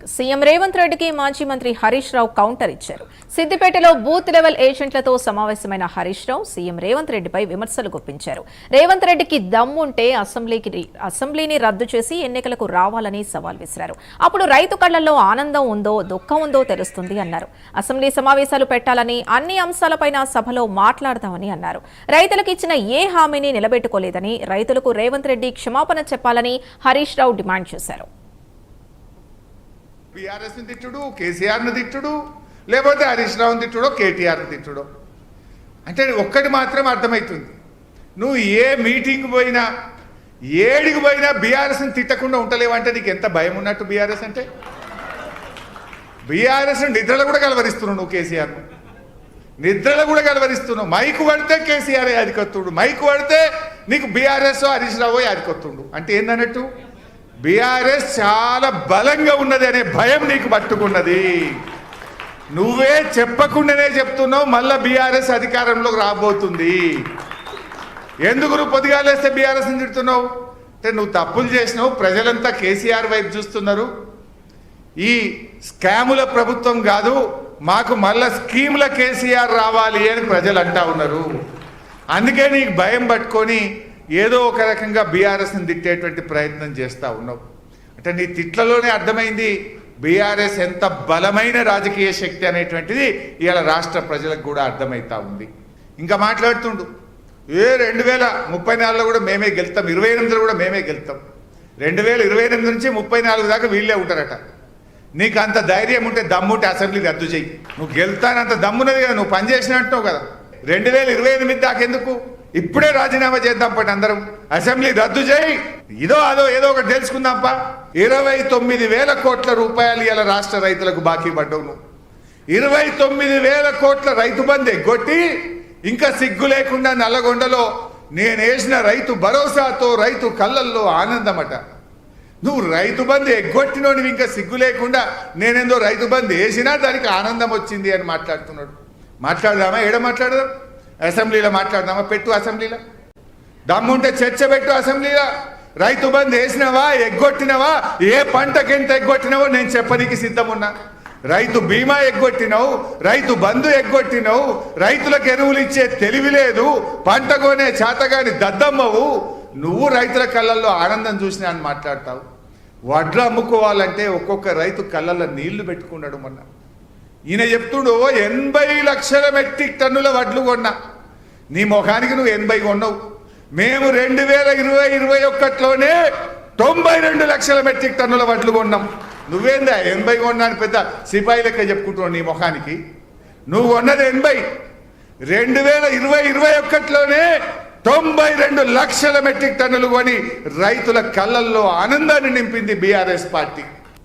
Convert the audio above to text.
CM Revanth రెడ్డికి మాజీ మంత్రి హరీష్ రావు కౌంటర్ ఇచ్చారు. సిద్దిపేటలో బూత్ లెవెల్ ఏజెంట్లతో సమావేశమైన హరీష్ రావు సీఎం రేవంత్ రెడ్డిపై విమర్శలు గుప్పించారు. రేవంత్ రెడ్డికి దమ్ముంటే అసెంబ్లీని రద్దు చేసి ఎన్నికలకు రావాలని సవాల్ విసిరారు. అప్పుడు రైతు కళ్లలో ఆనందం ఉందో దుఃఖం ఉందో తెలుస్తుంది అన్నారు. అసెంబ్లీ సమావేశాలు పెట్టాలని, అన్ని అంశాలపైన సభలో మాట్లాడదామని అన్నారు. రైతులకు ఇచ్చిన ఏ హామీని నిలబెట్టుకోలేదని, రైతులకు రేవంత్ రెడ్డి క్షమాపణ చెప్పాలని హరీష్ రావు డిమాండ్ చేశారు. బీఆర్ఎస్ని తిట్టుడు, కేసీఆర్ని తిట్టుడు, లేకపోతే హరీష్ రావుని తిట్టుడో, కేటీఆర్ని తిట్టుడో. అంటే ఒక్కటి మాత్రం అర్థమవుతుంది, నువ్వు ఏ మీటింగ్ పోయినా, ఏడికి పోయినా బీఆర్ఎస్ని తిట్టకుండా ఉండలేవంటే నీకు ఎంత భయం ఉన్నట్టు. బీఆర్ఎస్ అంటే బీఆర్ఎస్ నిద్రలో కూడా కలవరిస్తున్నావు. నువ్వు కేసీఆర్ను నిద్రలో కూడా కలవరిస్తున్నావు. మైకు పడితే కేసీఆర్ యాదికొత్తుడు, మైకు పడితే నీకు బీఆర్ఎస్ హరీష్ రావు యాదికొత్తుండు. అంటే ఏందన్నట్టు, బీఆర్ఎస్ చాలా బలంగా ఉన్నది అనే భయం నీకు పట్టుకున్నది. నువ్వే చెప్పకుండానే చెప్తున్నావు మళ్ళా బీఆర్ఎస్ అధికారంలోకి రాబోతుంది. ఎందుకు నువ్వు పొద్దుగాలేస్తే బీఆర్ఎస్ని తిడుతున్నావు అంటే నువ్వు తప్పులు చేసినావు. ప్రజలంతా కేసీఆర్ వైపు చూస్తున్నారు. ఈ స్కాముల ప్రభుత్వం కాదు, మాకు మళ్ళా స్కీముల కేసీఆర్ రావాలి అని ప్రజలు అంటా ఉన్నారు. అందుకే నీకు భయం పట్టుకొని ఏదో ఒక రకంగా బీఆర్ఎస్ని తిట్టేటువంటి ప్రయత్నం చేస్తూ ఉన్నావు. అంటే నీ తిట్లలోనే అర్థమైంది బీఆర్ఎస్ ఎంత బలమైన రాజకీయ శక్తి అనేటువంటిది ఇవాళ రాష్ట్ర ప్రజలకు కూడా అర్థమవుతా ఉంది. ఇంకా మాట్లాడుతుండు 2034లో కూడా మేమే గెలుస్తాం, 28లో కూడా మేమే గెలుస్తాం. 2028 నుంచి 34 దాకా వీళ్ళే ఉంటారట. నీకు అంత ధైర్యం ఉంటే, దమ్ముంటే అసెంబ్లీ రద్దు చెయ్యి. నువ్వు గెలుతానంత దమ్మున్నది కదా, నువ్వు పనిచేసినట్టు కదా. 2028 దాకా ఎందుకు, ఇప్పుడే రాజీనామా చేద్దాం పట్టి అందరం, అసెంబ్లీ రద్దు చేయి. ఇదో అదో ఏదో ఒకటి తెలుసుకుందాంపా. 29,000 కోట్ల రూపాయలు ఇలా రాష్ట్ర రైతులకు బాకీ పడ్డావు నువ్వు. 29,000 కోట్ల రైతు బంధు ఎగ్గొట్టి ఇంకా సిగ్గు లేకుండా నల్లగొండలో నేను వేసిన రైతు భరోసాతో రైతు కళ్ళల్లో ఆనందమట. నువ్వు రైతు బంధు ఎగ్గొట్టినో నువ్వు ఇంకా సిగ్గు లేకుండా నేనేందో రైతు బంధు వేసినా దానికి ఆనందం వచ్చింది అని మాట్లాడుతున్నాడు. మాట్లాడదామా? ఏడ మాట్లాడదాం? అసెంబ్లీలో మాట్లాడదామా? పెట్టు అసెంబ్లీలో. దమ్ముంటే చర్చ పెట్టు అసెంబ్లీలో. రైతు బంధు వేసినవా, ఎగ్గొట్టినవా, ఏ పంటకి ఎంత ఎగ్గొట్టినవో నేను చెప్పనీకి సిద్ధమున్నా. రైతు బీమా ఎగ్గొట్టినవు, రైతు బంధు ఎగ్గొట్టినవు, రైతులకు ఎరువులు ఇచ్చే తెలివి లేదు, పంట కొనే చేతగాని దద్దమ్మవు. నువ్వు రైతుల కళ్ళల్లో ఆనందం చూసినా అని మాట్లాడతావు. వడ్లు అమ్ముకోవాలంటే ఒక్కొక్క రైతు కళ్ళల్లో నీళ్లు పెట్టుకున్నాడు. మొన్న ఈయన చెప్తుడు 80 లక్షల మెట్రిక్ టన్నుల వడ్లు కొన్నా. నీ ముఖానికి నువ్వు 80 కొన్నావు. మేము 2020-21లోనే 92 లక్షల మెట్రిక్ టన్నుల వడ్లు కొన్నాం. నువ్వేందా 80 కొన్నాను పెద్ద సిపాయి లెక్క చెప్పుకుంటున్నావు. నీ ముఖానికి నువ్వు కొన్నది 80. 2020-21లోనే 92 లక్షల మెట్రిక్ టన్నులు కొని రైతుల కళ్ళల్లో ఆనందాన్ని నింపింది బీఆర్ఎస్ పార్టీ.